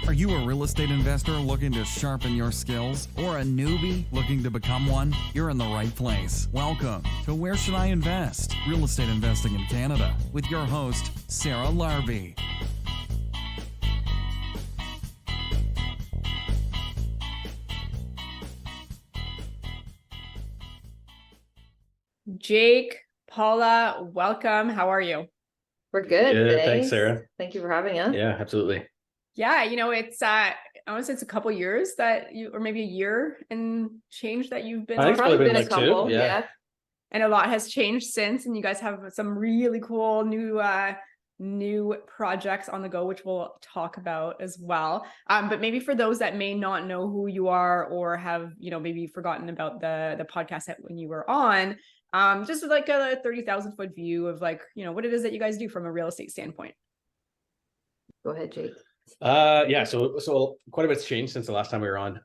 Are you a real estate investor looking to sharpen your skills or a newbie looking to become one? You're in the right place. Welcome to Where Should I Invest? Real Estate Investing in Canada with your host, Sarah Larby. Jake, Paula, welcome. How are you? We're good. Yeah, thanks, Sarah. Thank you for having us. Yeah, absolutely. Yeah, it's I want to say it's a couple years that you, or maybe a year and change that you've been I on. think it's probably been a like couple, two. Yeah. And a lot has changed since, and you guys have some really cool new projects on the go, which we'll talk about as well. But maybe for those that may not know who you are or have, maybe forgotten about the podcast that when you were on, just like a 30,000 foot view of what it is that you guys do from a real estate standpoint. Go ahead, Jake. Yeah. So quite a bit's changed since the last time we were on.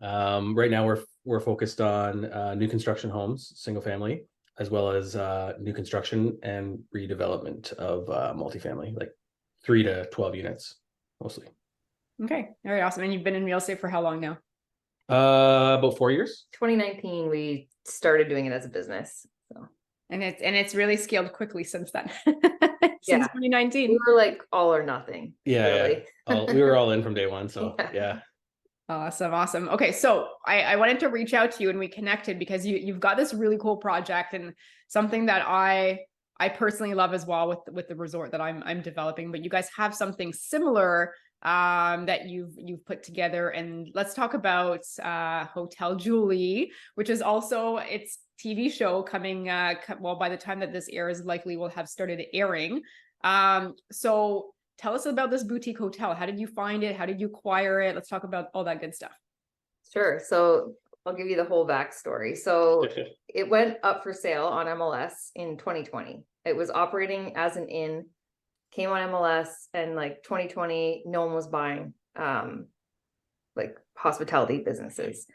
Right now we're focused on new construction homes, single family, as well as new construction and redevelopment of multifamily, like 3 to 12 units mostly. Okay, very awesome. And you've been in real estate for how long now? About 4 years. 2019, we started doing it as a business. So. And it's really scaled quickly since then. Since 2019. We were like all or nothing. Yeah, really. We were all in from day one. So yeah. Awesome. Okay, so I wanted to reach out to you and we connected because you've got this really cool project and something that I personally love as well with the resort that I'm developing. But you guys have something similar that you've put together, and let's talk about Hotel Julie, which is also its TV show coming. Well, by the time that this airs, likely will have started airing. So tell us about this boutique hotel. How did you find it? How did you acquire it? Let's talk about all that good stuff. Sure. So I'll give you the whole backstory. So it went up for sale on MLS in 2020. It was operating as an inn, came on MLS, and like 2020, no one was buying like hospitality businesses.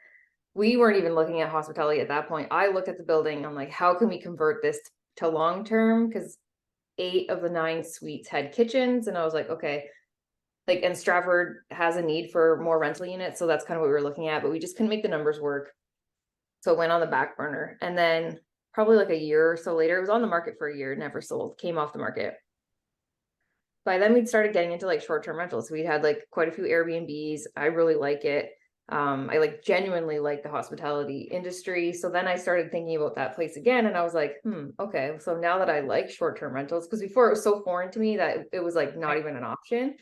We weren't even looking at hospitality at that point. I looked at the building. I'm like, how can we convert this to long-term? Because 8 of the 9 suites had kitchens. And I was like, okay, and Stratford has a need for more rental units. So that's kind of what we were looking at, but we just couldn't make the numbers work. So it went on the back burner. And then probably like a year or so later, it was on the market for a year, never sold, came off the market. By then we'd started getting into like short-term rentals. We had like quite a few Airbnbs. I really like it. I genuinely like the hospitality industry. So then I started thinking about that place again. And I was like, okay. So now that I like short-term rentals, because before it was so foreign to me that it was like not even an option.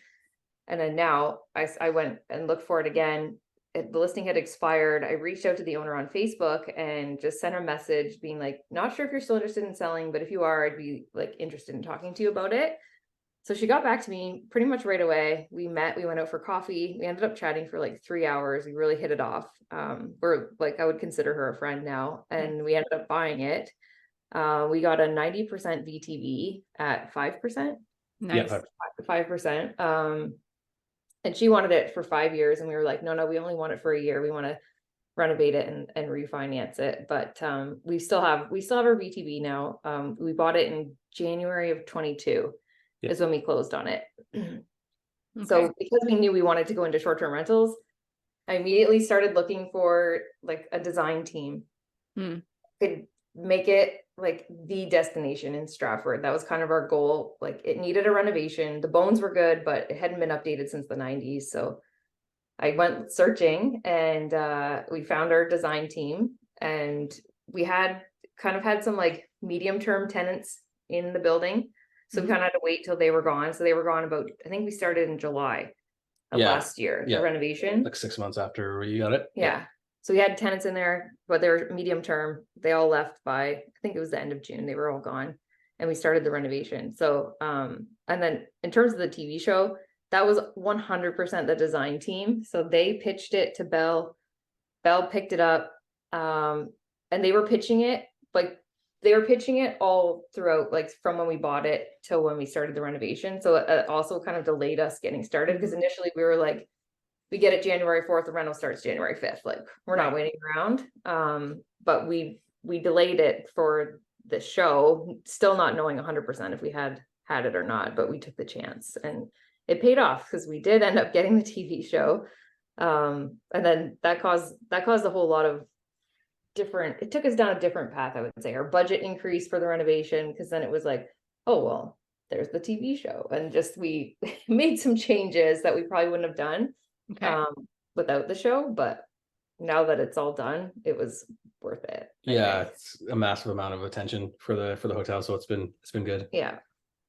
And then now I went and looked for it again. The listing had expired. I reached out to the owner on Facebook and just sent her a message being like, not sure if you're still interested in selling, but if you are, I'd be like interested in talking to you about it. So she got back to me pretty much right away. We met, we went out for coffee. We ended up chatting for like 3 hours. We really hit it off. We're like, I would consider her a friend now. And we ended up buying it. We got a 90% VTV at 5%. Nice. Yeah, 5%. And she wanted it for 5 years. And we were like, no, we only want it for a year. We want to renovate it and refinance it. But we still have our VTV now. We bought it in January of 22. Is when we closed on it. Okay. So because we knew we wanted to go into short-term rentals, I immediately started looking for like a design team. Could make it like the destination in Stratford. That was kind of our goal. Like it needed a renovation. The bones were good, but it hadn't been updated since the 90s. So I went searching and we found our design team, and we had some like medium-term tenants in the building. So we kind of had to wait till they were gone. So they were gone about, I think we started in July of last year, the renovation. Like 6 months after you got it. Yeah. So we had tenants in there, but they were medium term. They all left by, I think it was the end of June. They were all gone. And we started the renovation. So, and then in terms of the TV show, that was 100% the design team. So they pitched it to Bell. Bell picked it up. And they were pitching it all throughout, like from when we bought it till when we started the renovation. So it also kind of delayed us getting started, because initially we were like, we get it January 4th, the rental starts January 5th. Like we're not waiting around. But we delayed it for the show, still not knowing 100% if we had it or not, but we took the chance. And it paid off because we did end up getting the TV show. And then that caused a whole lot of different, it took us down a different path, I would say. Our budget increased for the renovation because then it was like, oh, well, there's the TV show. And just we made some changes that we probably wouldn't have done without the show. But now that it's all done, it was worth it. Yeah, it's a massive amount of attention for the hotel. So it's been good. Yeah.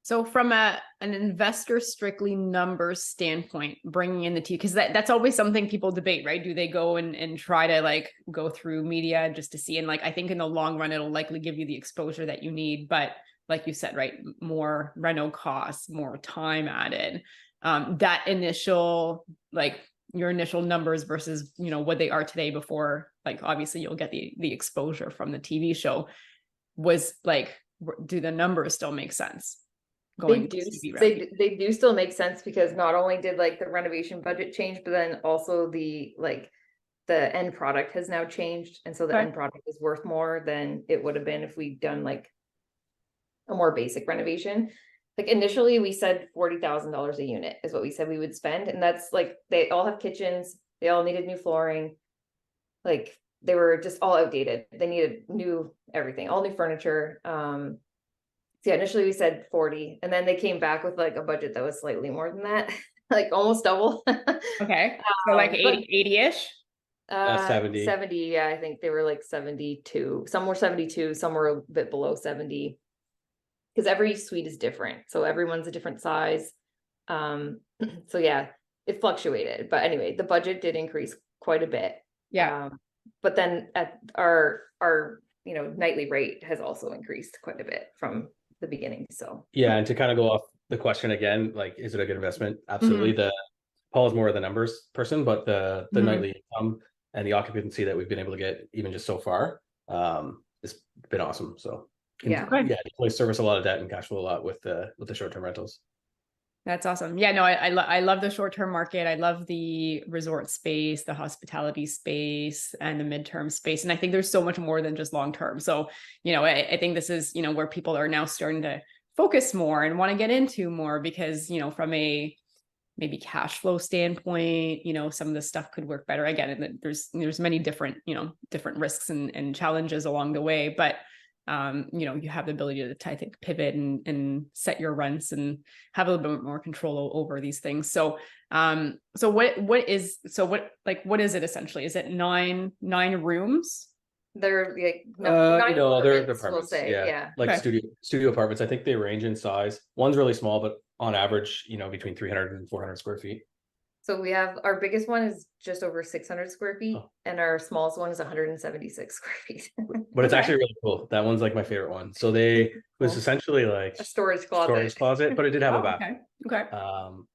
So from an investor strictly numbers standpoint, bringing in the TV, because that's always something people debate, right? Do they go and try to like go through media just to see? And like, I think in the long run, it'll likely give you the exposure that you need. But like you said, right, more reno costs, more time added. That initial, like your initial numbers versus, you know, what they are today before, like, obviously you'll get the exposure from the TV show, was like, do the numbers still make sense? They do still make sense, because not only did like the renovation budget change, but then also the end product has now changed. And so the end product is worth more than it would have been if we'd done like a more basic renovation. Like initially we said $40,000 a unit is what we said we would spend. And that's like, they all have kitchens, they all needed new flooring. Like they were just all outdated. They needed new everything, all new furniture. Yeah, initially we said 40, and then they came back with like a budget that was slightly more than that, like almost double. Okay. So like 80-ish? 70. 70, yeah, I think they were like 72. Some were 72, some were a bit below 70. Because every suite is different. So everyone's a different size. So yeah, it fluctuated. But anyway, the budget did increase quite a bit. Yeah. But then at our nightly rate has also increased quite a bit from the beginning. So yeah, and to kind of go off the question again, like, is it a good investment? Absolutely. Paul is more of the numbers person, but the nightly income and the occupancy that we've been able to get even just so far, has been awesome. So definitely service a lot of debt and cash flow a lot with the short-term rentals. That's awesome. Yeah, no, I love the short-term market. I love the resort space, the hospitality space, and the midterm space. And I think there's so much more than just long-term. So, you know, I think this is, you know, where people are now starting to focus more and want to get into more, because, you know, from a maybe cash flow standpoint, you know, some of this stuff could work better. Again, and there's many different, you know, different risks and challenges along the way, but you know, you have the ability to, I think, pivot and set your rents and have a little bit more control over these things. So, what is it essentially? Is it nine rooms? They're like they're apartments. We'll say, yeah. Like studio apartments. I think they range in size. One's really small, but on average, you know, between 300 and 400 square feet. So we have, our biggest one is just over 600 square feet, and our smallest one is 176 square feet. But it's actually really cool. That one's like my favorite one. So it was essentially like a storage closet, but it did have a bath. Okay.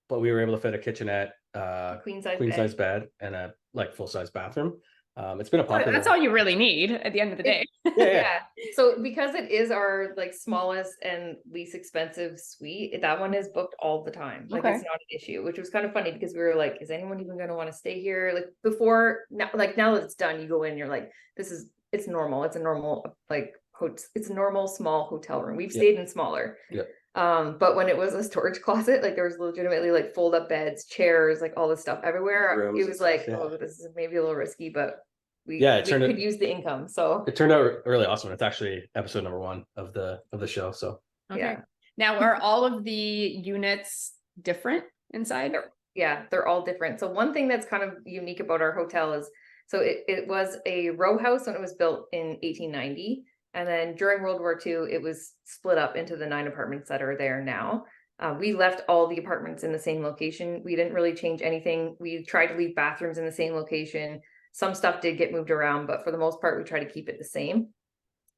But we were able to fit a kitchenette, queen size bed, and a like full size bathroom. It's been a popular. That's all you really need at the end of the day. Yeah. So because it is our like smallest and least expensive suite, that one is booked all the time. Like it's not an issue, which was kind of funny because we were like, is anyone even going to want to stay here? Like before, now that it's done, you go in, you're like, it's normal. It's a normal, like, it's a normal small hotel room. We've stayed in smaller. Yeah. But when it was a storage closet, like there was legitimately like fold up beds, chairs, like all this stuff everywhere. Rooms, it was like, oh, this is maybe a little risky, but we could use the income. So it turned out really awesome. It's actually episode number 1 of the show. So Now, are all of the units different inside? They're all different. So one thing that's kind of unique about our hotel is, so it was a row house when it was built in 1890. And then during World War II, it was split up into the 9 apartments that are there now. We left all the apartments in the same location. We didn't really change anything. We tried to leave bathrooms in the same location. Some stuff did get moved around, but for the most part, we try to keep it the same.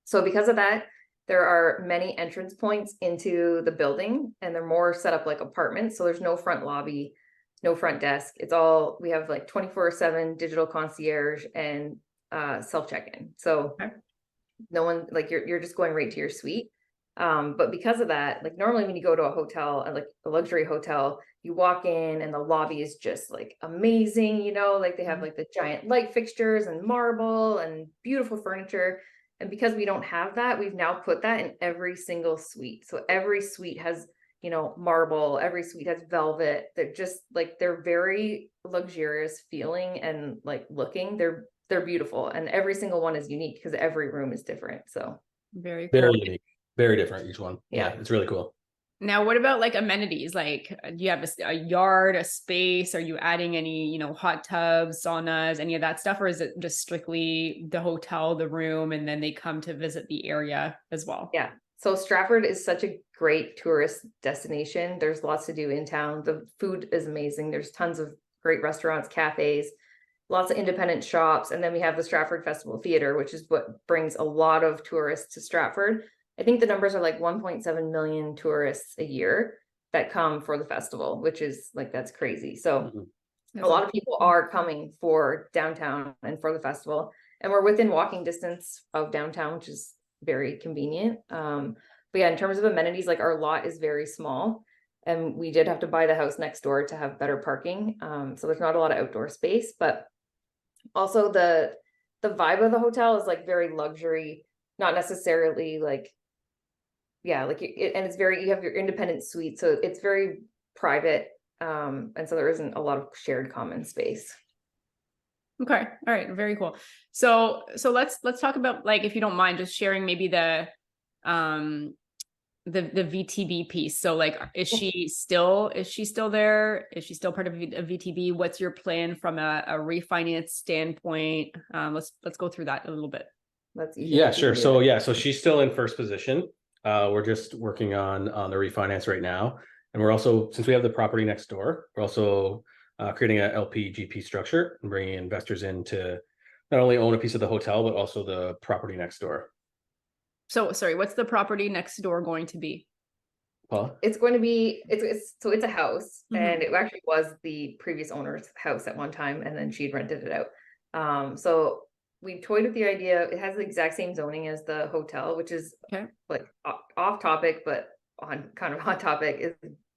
So because of that, there are many entrance points into the building, and they're more set up like apartments. So there's no front lobby, no front desk. It's all, we have like 24/7 digital concierge and self check-in. So no one, like you're just going right to your suite. But because of that, like normally when you go to a hotel, like a luxury hotel, you walk in and the lobby is just like amazing, you know, like they have like the giant light fixtures and marble and beautiful furniture. And because we don't have that, we've now put that in every single suite. So every suite has you know, marble, every suite has velvet. They're just like, they're very luxurious feeling and like looking, they're beautiful. And every single one is unique because every room is different. So Very Very cool. unique, very different each one. Yeah. It's really cool. Now, what about like amenities? Like, do you have a yard, a space? Are you adding any, you know, hot tubs, saunas, any of that stuff? Or is it just strictly the hotel, the room, and then they come to visit the area as well? yeah. So Stratford is such a great tourist destination. There's lots to do in town. The food is amazing. There's tons of great restaurants, cafes, lots of independent shops. And then we have the Stratford Festival Theater, which is what brings a lot of tourists to Stratford. I think the numbers are like 1.7 million tourists a year that come for the festival, which is like, that's crazy. So a lot of people are coming for downtown and for the festival, and we're within walking distance of downtown, which is very convenient. But yeah, in terms of amenities, like our lot is very small, and we did have to buy the house next door to have better parking. So there's not a lot of outdoor space, but also the vibe of the hotel is like very luxury, not necessarily like, yeah, like and it's very, you have your independent suite, so it's very private. And so there isn't a lot of shared common space. Okay. All right. Very cool. So let's talk about, like, if you don't mind, just sharing maybe the VTB piece. So like, is she still there? Is she still part of a VTB? What's your plan from a refinance standpoint? Let's go through that a little bit. Yeah, sure. So she's still in first position. We're just working on the refinance right now. And we're also, since we have the property next door, we're also creating a LP-GP structure and bringing investors in to not only own a piece of the hotel, but also the property next door. So sorry, what's the property next door going to be? Paula? It's going to be, it's a house, and it actually was the previous owner's house at one time, and then she'd rented it out. So we toyed with the idea. It has the exact same zoning as the hotel, which is like off topic, but on kind of hot topic. Is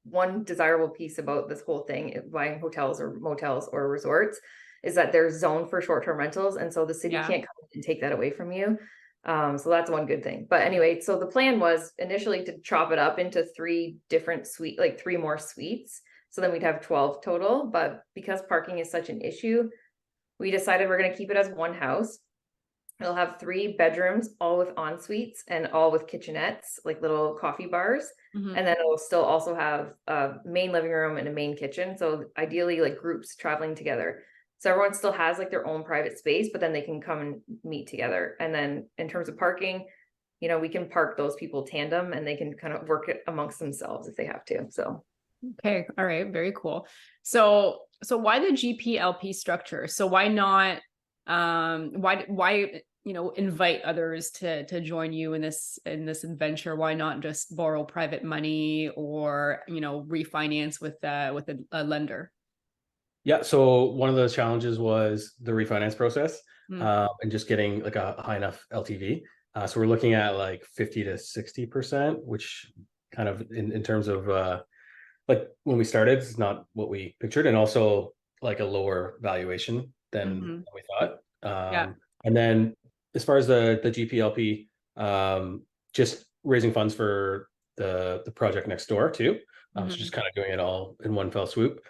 one desirable piece about this whole thing, buying hotels or motels or resorts, is that they're zoned for short-term rentals, and so the city can't come and take that away from you. So that's one good thing. But anyway, so the plan was initially to chop it up into 3 different suites, like 3 more suites, so then we'd have 12 total. But because parking is such an issue, we decided we're going to keep it as one house. It'll have 3 bedrooms, all with en suites and all with kitchenettes, like little coffee bars. And then it'll still also have a main living room and a main kitchen. So ideally, like groups traveling together. So everyone still has like their own private space, but then they can come and meet together. And then in terms of parking, you know, we can park those people tandem, and they can kind of work it amongst themselves if they have to. So okay, all right, very cool. So why the GPLP structure? So why not why you know, invite others to join you in this adventure? Why not just borrow private money, or, you know, refinance with a lender? Yeah, so one of those challenges was the refinance process, and just getting like a high enough LTV. So we're looking at like 50 to 60%, which kind of in terms of like when we started, it's not what we pictured, and also like a lower valuation than we thought. And then as far as the GPLP, just raising funds for the project next door too. So just kind of doing it all in one fell swoop.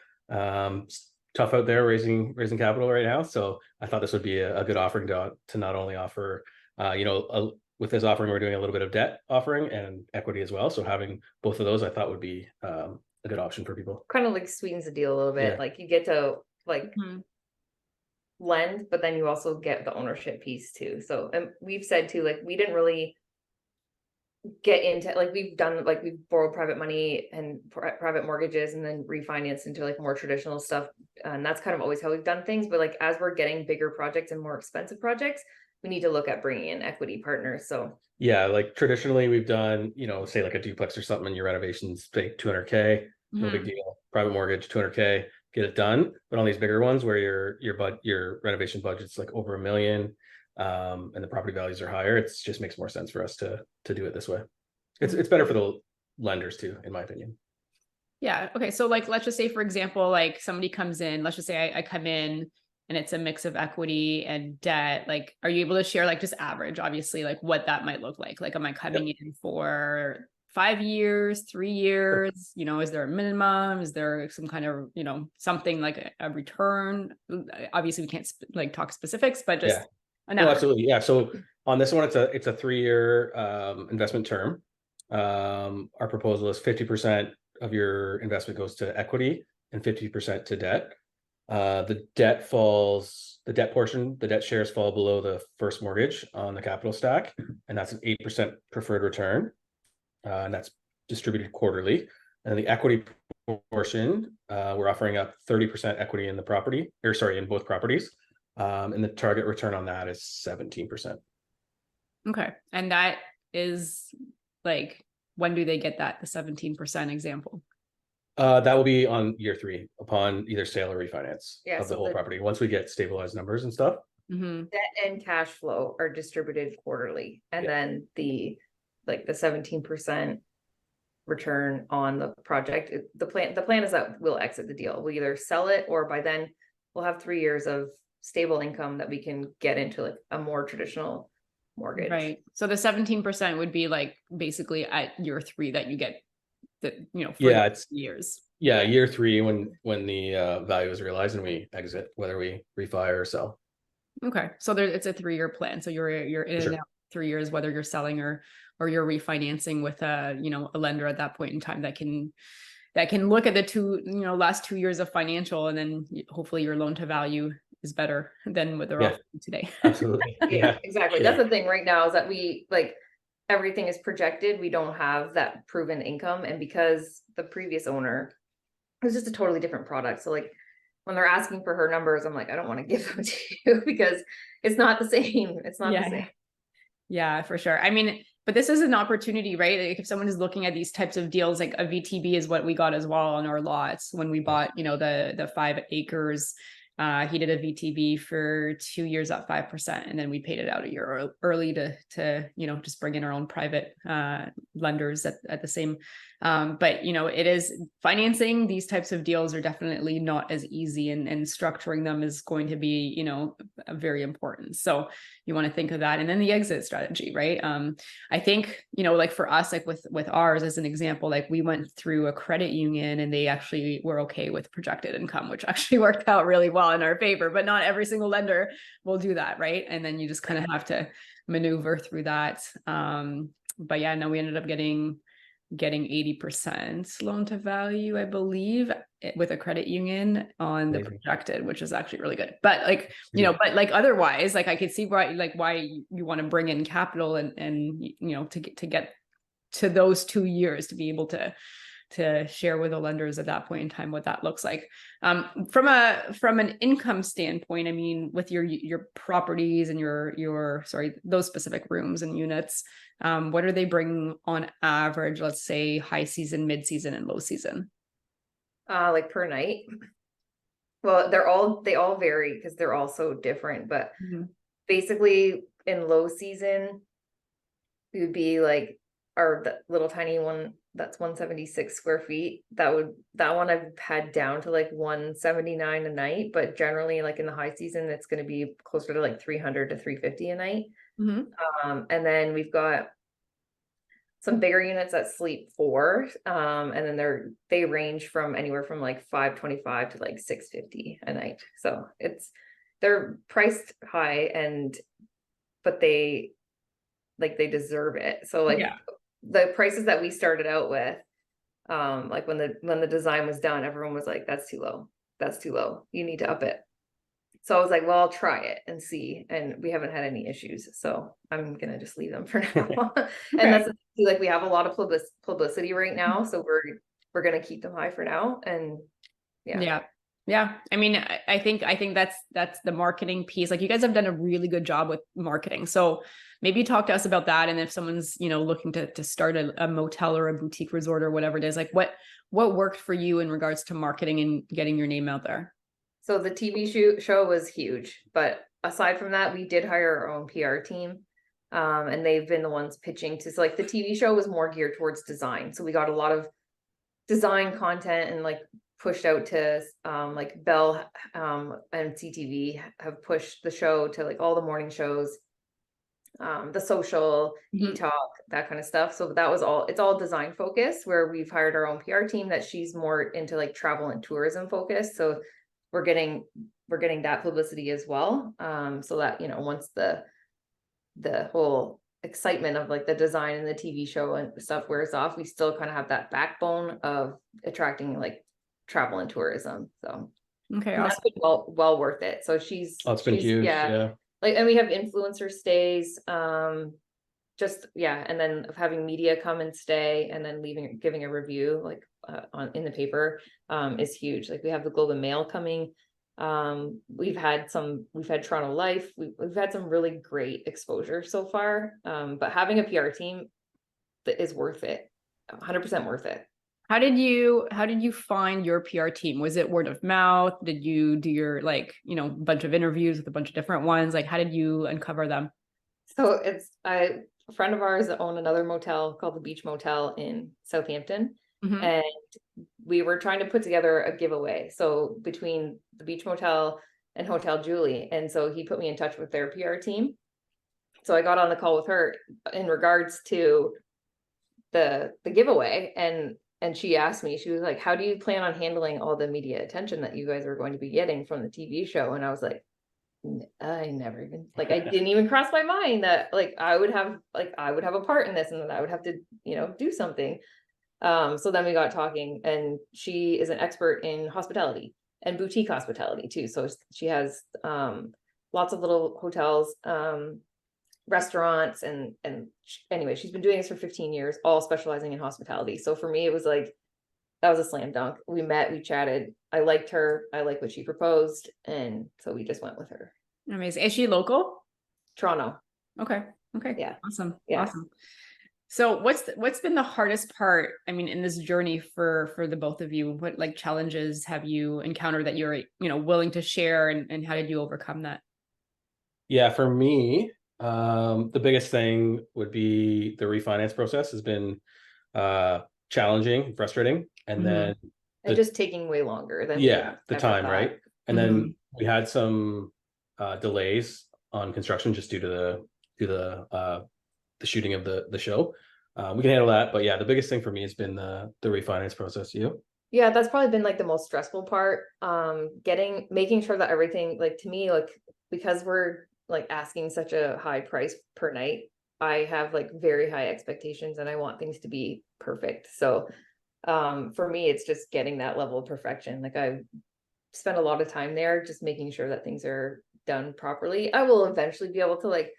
Tough out there raising capital right now. So I thought this would be a good offering to not only offer, you know, with this offering, we're doing a little bit of debt offering and equity as well. So having both of those, I thought would be a good option for people. kind of like sweetens the deal a little bit. Like you get to like lend, but then you also get the ownership piece too. So, and we've said too, like we didn't really get into, like we've borrowed private money and private mortgages and then refinanced into like more traditional stuff, and that's kind of always how we've done things. But like as we're getting bigger projects and more expensive projects, we need to look at bringing in equity partners. So yeah, like traditionally we've done, you know, say like a duplex or something, and your renovations take 200K, no big deal. Private mortgage, 200K, get it done. But on these bigger ones where your renovation budget's like over $1 million, and the property values are higher, it just makes more sense for us to do it this way. It's better for the lenders too, in my opinion. Yeah. Okay. So like, let's just say, for example, like somebody comes in, let's just say I come in and it's a mix of equity and debt. Like, are you able to share like just average, obviously, like what that might look like? Like, am I coming in for 5 years, 3 years? You know, is there a minimum? Is there some kind of, you know, something like a return? Obviously we can't like talk specifics, but just an average. Absolutely. Yeah. So on this one, it's a 3-year investment term. Our proposal is 50% of your investment goes to equity and 50% to debt. The debt portion, the debt shares fall below the first mortgage on the capital stack, and that's an 8% preferred return. And that's distributed quarterly. And the equity portion, we're offering up 30% equity in the property, in both properties. And the target return on that is 17%. Okay. And that is like, when do they get that, the 17% example? That will be on year 3 upon either sale or refinance of the so whole property. Once we get stabilized numbers and stuff. debt and cash flow are distributed quarterly. And then the 17% return on the project, the plan is that we'll exit the deal. We'll either sell it, or by then we'll have 3 years of stable income that we can get into like a more traditional mortgage. Right. So the 17% would be like basically at year 3 that you get the, you know, for it's years. Yeah, year 3 when the value is realized and we exit, whether we refi or sell. Okay. So it's a 3-year plan. So you're in and out 3 years, whether you're selling or you're refinancing with a lender at that point in time that can look at the last 2 years of financial, and then hopefully your loan to value is better than what they're offering today. Absolutely. Yeah, exactly. That's the thing right now, is that we everything is projected. We don't have that proven income. And because the previous owner, it was just a totally different product. So like when they're asking for her numbers, I'm like, I don't want to give them to you because it's not the same. It's not the same. Yeah, for sure. I mean, but this is an opportunity, right? Like if someone is looking at these types of deals, like a VTB is what we got as well on our lots when we bought, the 5 acres. He did a VTB for 2 years at 5%, and then we paid it out a year early to just bring in our own private lenders at the same. But it is financing these types of deals are definitely not as easy, and structuring them is going to be very important. So you want to think of that, and then the exit strategy, right? I think like for us, like with ours as an example, like we went through a credit union and they actually were okay with projected income, which actually worked out really well in our favor, but not every single lender will do that, right? And then you just kind of have to maneuver through that. But yeah, no, we ended up getting 80% loan to value, I believe, with a credit union on the projected, which is actually really good. But like, but like otherwise, like I could see why you want to bring in capital and to get to those 2 years to be able to share with the lenders at that point in time what that looks like. From an income standpoint, I mean, with your properties and those specific rooms and units, what are they bringing on average, let's say high season, mid season, and low season? Like per night? Well, they all vary because they're all so different, but basically in low season, it would be like that little tiny one that's 176 square feet. That one I've had down to like 179 a night, but generally like in the high season, it's going to be closer to like 300 to 350 a night. And then we've got some bigger units that sleep 4, and then they range from anywhere from like 525 to like 650 a night. So they're priced high, but they deserve it. So like the prices that we started out with, like when the design was done, everyone was like, that's too low, you need to up it. So I was like, well, I'll try it and see. And we haven't had any issues. So I'm going to just leave them for now. And that's like, we have a lot of publicity right now. So we're going to keep them high for now. And yeah. I mean, I think that's the marketing piece. Like you guys have done a really good job with marketing. So maybe talk to us about that. And if someone's, looking to start a motel or a boutique resort or whatever it is, like what worked for you in regards to marketing and getting your name out there? So the TV show was huge, but aside from that, we did hire our own PR team, and they've been the ones pitching to. So like the TV show was more geared towards design, so we got a lot of design content and like pushed out to like Bell and CTV have pushed the show to like all the morning shows. the social, e-talk, that kind of stuff. So that was all, it's all design focused, where we've hired our own PR team that she's more into like travel and tourism focused. So we're getting that publicity as well. So that, you know, once the whole excitement of like the design and the TV show and stuff wears off, we still kind of have that backbone of attracting like travel and tourism. So Okay, and awesome. that's been well worth it. So It's been huge. Yeah. Like, and we have influencer stays, just, and then having media come and stay and then giving a review like in the paper is huge. Like we have the Globe and Mail coming. We've had Toronto Life. We've had some really great exposure so far. But having a PR team that is worth it, 100% worth it. How did you find your PR team? Was it word of mouth? Did you do your bunch of interviews with a bunch of different ones? Like, how did you uncover them? So a friend of ours that owned another motel called the Beach Motel in Southampton. And we were trying to put together a giveaway. So between the Beach Motel and Hotel Julie. And so he put me in touch with their PR team. So I got on the call with her in regards to the giveaway. And she asked me, she was like, how do you plan on handling all the media attention that you guys are going to be getting from the TV show? And I was like, I never even, like, I didn't even cross my mind that like I would have a part in this and that I would have to, do something. So then we got talking, and she is an expert in hospitality and boutique hospitality too. So she has lots of little hotels, restaurants, and anyway, she's been doing this for 15 years, all specializing in hospitality. So for me, it was like, that was a slam dunk. We met, we chatted. I liked her. I liked what she proposed. And so we just went with her. Amazing. Is she local? Toronto. Okay. Yeah. Awesome. Yeah. Awesome. So what's been the hardest part, I mean, in this journey for the both of you? What like challenges have you encountered that you're, willing to share, and how did you overcome that? Yeah, for me, the biggest thing would be the refinance process has been challenging, frustrating, and then just taking way longer than the time thought. Right, and then we had some delays on construction just due to the shooting of the show. We can handle that, but yeah, the biggest thing for me has been the refinance process. Yeah, that's probably been like the most stressful part. Making sure that everything, like, to me, like, because we're like asking such a high price per night, I have like very high expectations and I want things to be perfect. So for me, it's just getting that level of perfection. Like, I've spent a lot of time there just making sure that things are done properly. I will eventually be able to like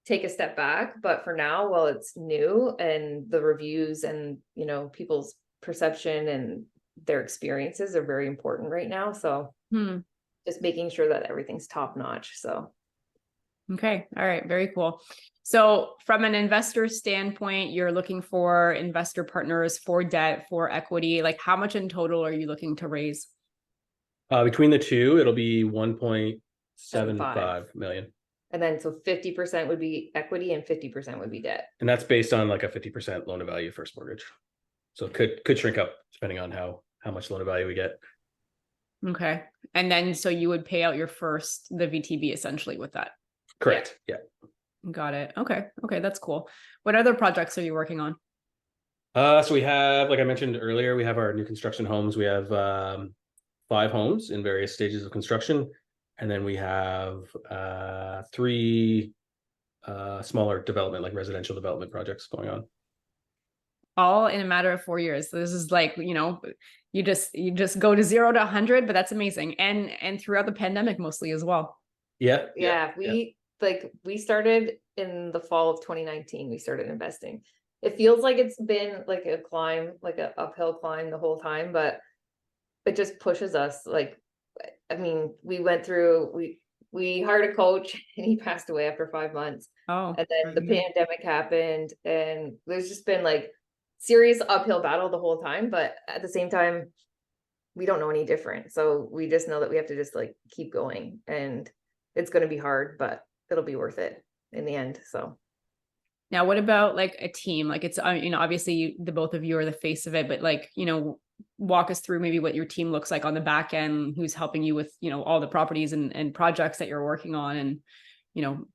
take a step back, but for now, while it's new and the reviews and people's perception and their experiences are very important right now. So just making sure that everything's top notch. So okay. All right. Very cool. So from an investor standpoint, you're looking for investor partners for debt, for equity. Like, how much in total are you looking to raise? Between the two, it'll be 1.75 million. And then so 50% would be equity and 50% would be debt. And that's based on like a 50% loan to value first mortgage. So it could shrink up depending on how much loan to value we get. Okay. And then so you would pay out the VTB essentially with that. Correct. Yeah. Got it. Okay. That's cool. What other projects are you working on? So we have, like I mentioned earlier, we have our new construction homes. We have 5 homes in various stages of construction. And then we have 3 smaller development, like residential development projects going on. All in a matter of 4 years. So this is like, you just go to 0 to 100, but that's amazing. And throughout the pandemic mostly as well. Yeah. We started in the fall of 2019. We started investing. It feels like it's been like a climb, like an uphill climb the whole time, but it just pushes us. Like, I mean, we hired a coach and he passed away after 5 months. Oh, and then the pandemic happened, and there's just been like serious uphill battle the whole time. But at the same time, we don't know any different. So we just know that we have to just like keep going, and it's going to be hard, but it'll be worth it in the end. So now what about like a team? Like, it's, obviously the both of you are the face of it, but like, walk us through maybe what your team looks like on the back end, who's helping you with, all the properties and projects that you're working on, and,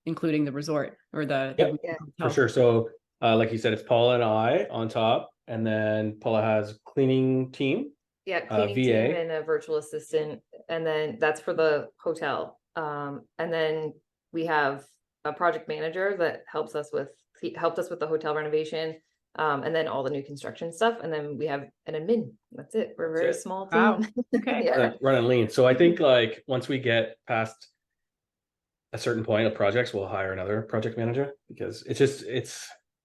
including the resort or the Yeah. For sure. So like you said, it's Paula and I on top, and then Paula has cleaning team. Yeah, cleaning VA. team and a virtual assistant, and then that's for the hotel. And then we have a project manager that helped us with the hotel renovation, and then all the new construction stuff. And then we have an admin. That's it. We're a very small team. Wow. Okay. Yeah. Running lean. So I think like once we get past a certain point of projects, we'll hire another project manager, because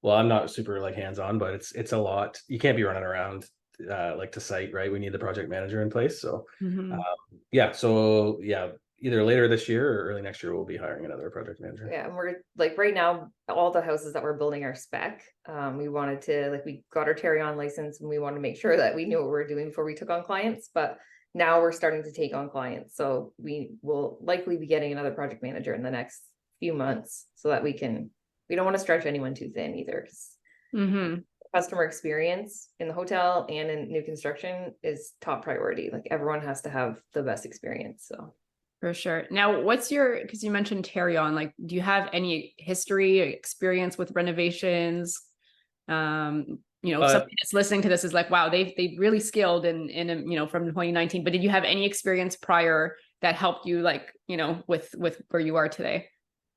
well, I'm not super like hands-on, but it's a lot. You can't be running around like to site, right? We need the project manager in place. So either later this year or early next year, we'll be hiring another project manager. Yeah, and we're like right now, all the houses that we're building are spec. We wanted to we got our Tayler license, and we wanted to make sure that we knew what we were doing before we took on clients. But now we're starting to take on clients, so we will likely be getting another project manager in the next few months, so that we don't want to stretch anyone too thin either. Customer experience in the hotel and in new construction is top priority. Like everyone has to have the best experience. So. For sure. Now, because you mentioned Tayler, like, do you have any history or experience with renovations? Somebody that's listening to this is like, wow, they've really scaled in from 2019, but did you have any experience prior that helped you with where you are today?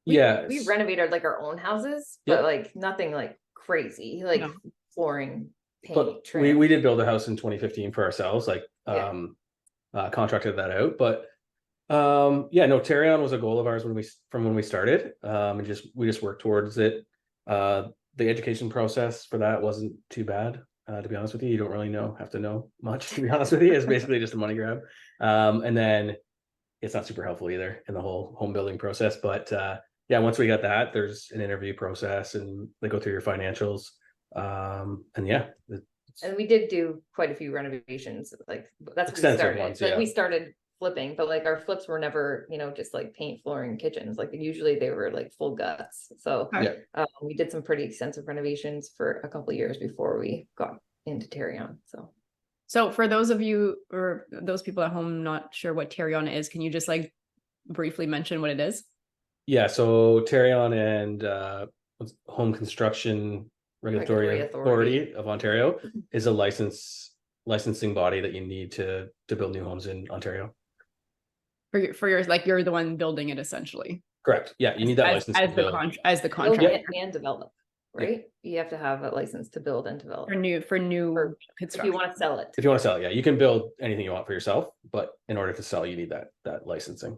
We renovated like our own houses, but like nothing like crazy, like flooring, paint, but we did build a house in 2015 for ourselves, contracted that out, but Tayler was a goal of ours when we started. We just worked towards it. The education process for that wasn't too bad. To be honest with you, you don't really have to know much, to be honest with you. It's basically just a money grab. And then it's not super helpful either in the whole home building process. But once we got that, there's an interview process and they go through your financials. And we did do quite a few renovations. Like that's when we started. Ones, we started flipping, but like our flips were never, just like paint, flooring, kitchens. Like usually they were like full guts. So we did some pretty extensive renovations for a couple of years before we got into Tayler. So for those of you or those people at home not sure what Tayler is, can you just like briefly mention what it is? Yeah, so Tayler and Home Construction Regulatory Authority of Ontario is a licensing body that you need to build new homes in Ontario. For your like you're the one building it essentially. Correct. Yeah, you need that license as the contractor and develop, right? You have to have a license to build and develop for new construction. If you want to sell it. If you want to sell it, yeah, you can build anything you want for yourself, but in order to sell, you need that licensing.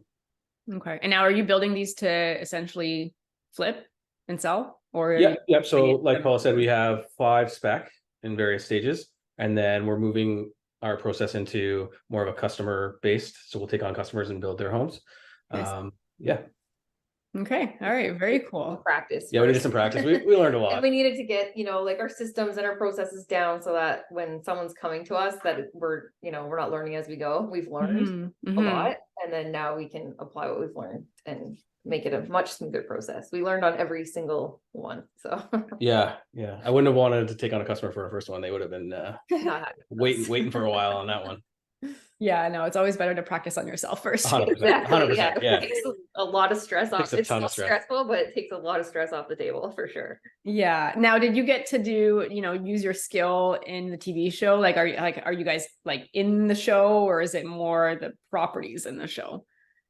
Okay. And now, are you building these to essentially flip and sell, or? Yep. So, like Paul said, we have 5 spec in various stages, and then we're moving our process into more of a customer based. So we'll take on customers and build their homes. Nice. Okay. All right. Very cool. Practice. Yeah, we needed some practice. We learned a lot. And we needed to get, our systems and our processes down so that when someone's coming to us, that we're not learning as we go. We've learned a lot. And then now we can apply what we've learned and make it a much smoother process. We learned on every single one. So yeah. I wouldn't have wanted to take on a customer for our first one. They would have been waiting for a while on that one. Yeah, no, it's always better to practice on yourself first. 100%, exactly. 100%, Yeah. It takes a lot of stress off. It's still stressful, but it takes a lot of stress off the table for sure. Yeah. Now, did you get to do, use your skill in the TV show? Like, are you guys like in the show, or is it more the properties in the show?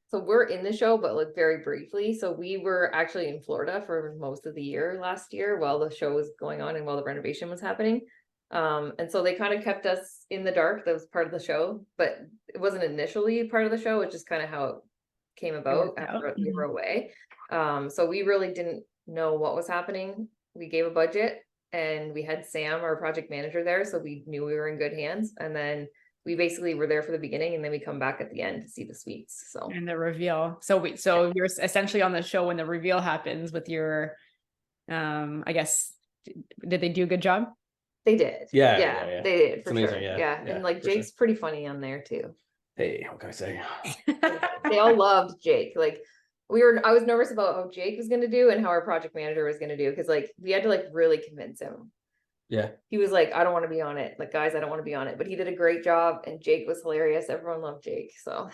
So we're in the show, but like very briefly. So we were actually in Florida for most of the year last year while the show was going on and while the renovation was happening. And so they kind of kept us in the dark. That was part of the show, but it wasn't initially part of the show. It's just kind of how it came about after we were away. So we really didn't know what was happening. We gave a budget and we had Sam, our project manager, there. So we knew we were in good hands. And then we basically were there for the beginning, and then we come back at the end to see the suites. So and the reveal. So you're essentially on the show when the reveal happens with your, I guess, did they do a good job? They did. Yeah. They did for amazing, sure. Yeah. And like Jake's pretty funny on there too. Hey, what can I say? They all loved Jake. Like I was nervous about how Jake was going to do and how our project manager was going to do, because like we had to like really convince him. Yeah. He was like, I don't want to be on it. Like, guys, I don't want to be on it. But he did a great job, and Jake was hilarious. Everyone loved Jake. So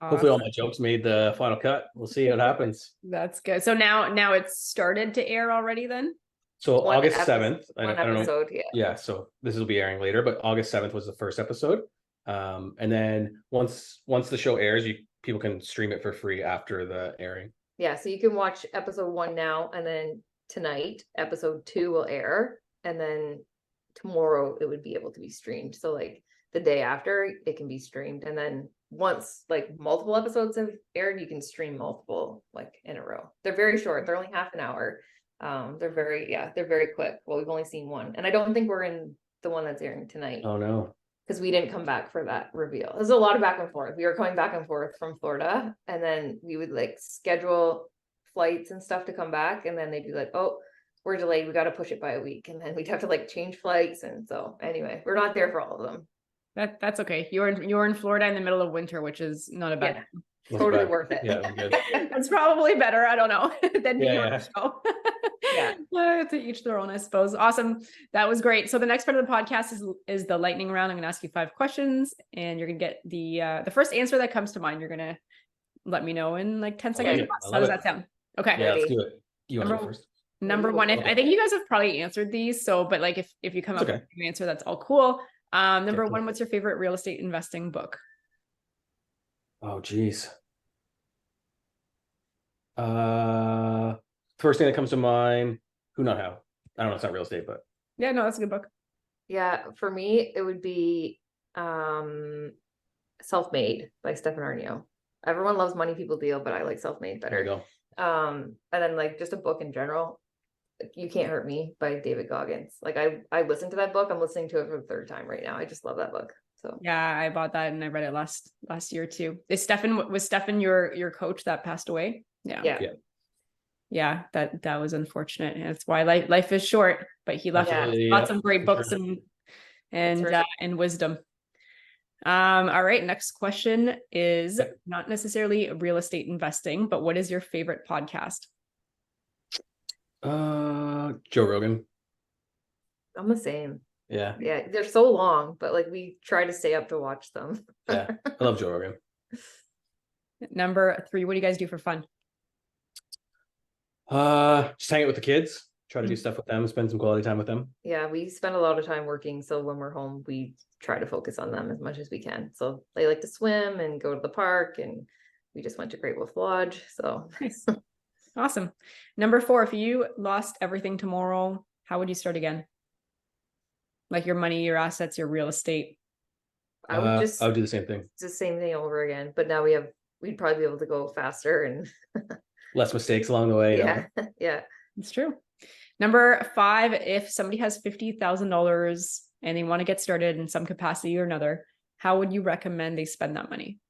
Hopefully all Awesome. my jokes made the final cut. We'll see what happens. That's good. So now it's started to air already then? So One August epi- 7th, I One don't know. episode, yeah. Yeah, so this will be airing later, but August 7th was the first episode. And then once the show airs, people can stream it for free after the airing. Yeah, so you can watch episode 1 now, and then tonight, episode 2 will air, and then tomorrow it would be able to be streamed. So like the day after, it can be streamed, and then once like multiple episodes have aired, you can stream multiple like in a row. They're very short. They're only half an hour. They're very quick. Well, we've only seen one, and I don't think we're in the one that's airing tonight. Oh no. Because we didn't come back for that reveal. There's a lot of back and forth. We were coming back and forth from Florida, and then we would like schedule flights and stuff to come back, and then they'd be like, oh, we're delayed, we got to push it by a week, and then we'd have to like change flights. And so anyway, we're not there for all of them. That's okay. You're in Florida in the middle of winter, which is not a bad. Yeah, totally worth it. Yeah, good. It's probably better. I don't know. Than being on Yeah. the show. Yeah. To each their own, I suppose. Awesome. That was great. So the next part of the podcast is the lightning round. I'm going to ask you 5 questions, and you're going to get the first answer that comes to mind. You're going to let me know in like 10 seconds. How does that sound? Okay. Yeah, let's do it. You want to go first? Number one, I think you guys have probably answered these. So, but like if you come up with an answer, that's all cool. Number one, what's your favorite real estate investing book? Oh, geez. First thing that comes to mind, Who Not How. I don't know, it's not real estate, but Yeah, no, that's a good book. Yeah, for me, it would be Self-Made by Stephen Arnio. Everyone loves Money People Deal, but I like Self-Made better. there you go. And then like just a book in general, You Can't Hurt Me by David Goggins. Like I listened to that book. I'm listening to it for the 3rd time right now. I just love that book. So Yeah, I bought that and I read it last year too. Was Stefan your coach that passed away? Yeah, that was unfortunate. And that's why life is short, but he left lots of great books and wisdom. All right, next question is not necessarily real estate investing, but what is your favorite podcast? Joe Rogan. I'm the same. Yeah. Yeah, they're so long, but like we try to stay up to watch them. Yeah, I love Joe Rogan. Number 3, what do you guys do for fun? Just hang out with the kids, try to do stuff with them, spend some quality time with them. Yeah, we spend a lot of time working, so when we're home, we try to focus on them as much as we can. So they like to swim and go to the park, and we just went to Great Wolf Lodge. So Nice. Awesome. Number 4, if you lost everything tomorrow, how would you start again? Like your money, your assets, your real estate. I would do the same thing. It's the same thing over again, but now we'd probably be able to go faster and Less mistakes along the way. yeah. It's true. Number 5, if somebody has $50,000 and they want to get started in some capacity or another, how would you recommend they spend that money?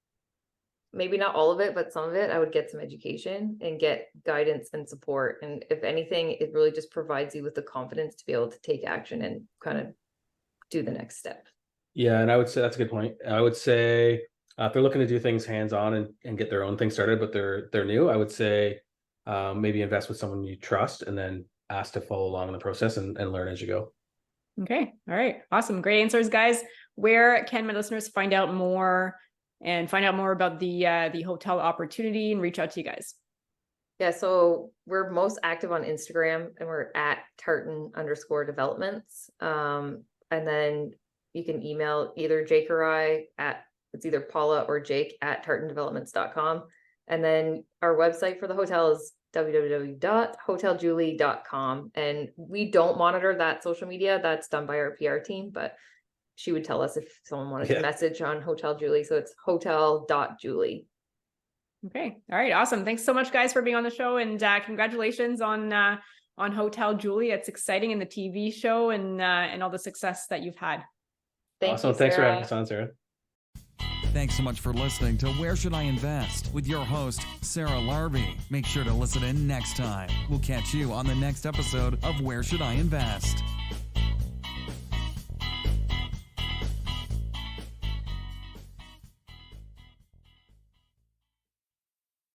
Maybe not all of it, but some of it, I would get some education and get guidance and support. And if anything, it really just provides you with the confidence to be able to take action and kind of do the next step. Yeah, and I would say that's a good point. I would say if they're looking to do things hands-on and get their own thing started, but they're new, I would say maybe invest with someone you trust and then ask to follow along in the process and learn as you go. Okay. All right. Awesome. Great answers, guys. Where can my listeners find out more about the hotel opportunity and reach out to you guys? Yeah, so we're most active on Instagram, and we're at Tartan_developments. And then you can email either Jake or I it's either Paula or Jake at tartandevelopments.com. And then our website for the hotel is www.hoteljulie.com. And we don't monitor that social media. That's done by our PR team, but she would tell us if someone wanted to message on Hotel Julie. So it's hotel.julie. Okay. All right. Awesome. Thanks so much, guys, for being on the show, and congratulations on Hotel Julie. It's exciting, in the TV show and all the success that you've had. Awesome. Thanks for having us on, Sarah. Thanks so much for listening to Where Should I Invest with your host, Sarah Larby. Make sure to listen in next time. We'll catch you on the next episode of Where Should I Invest.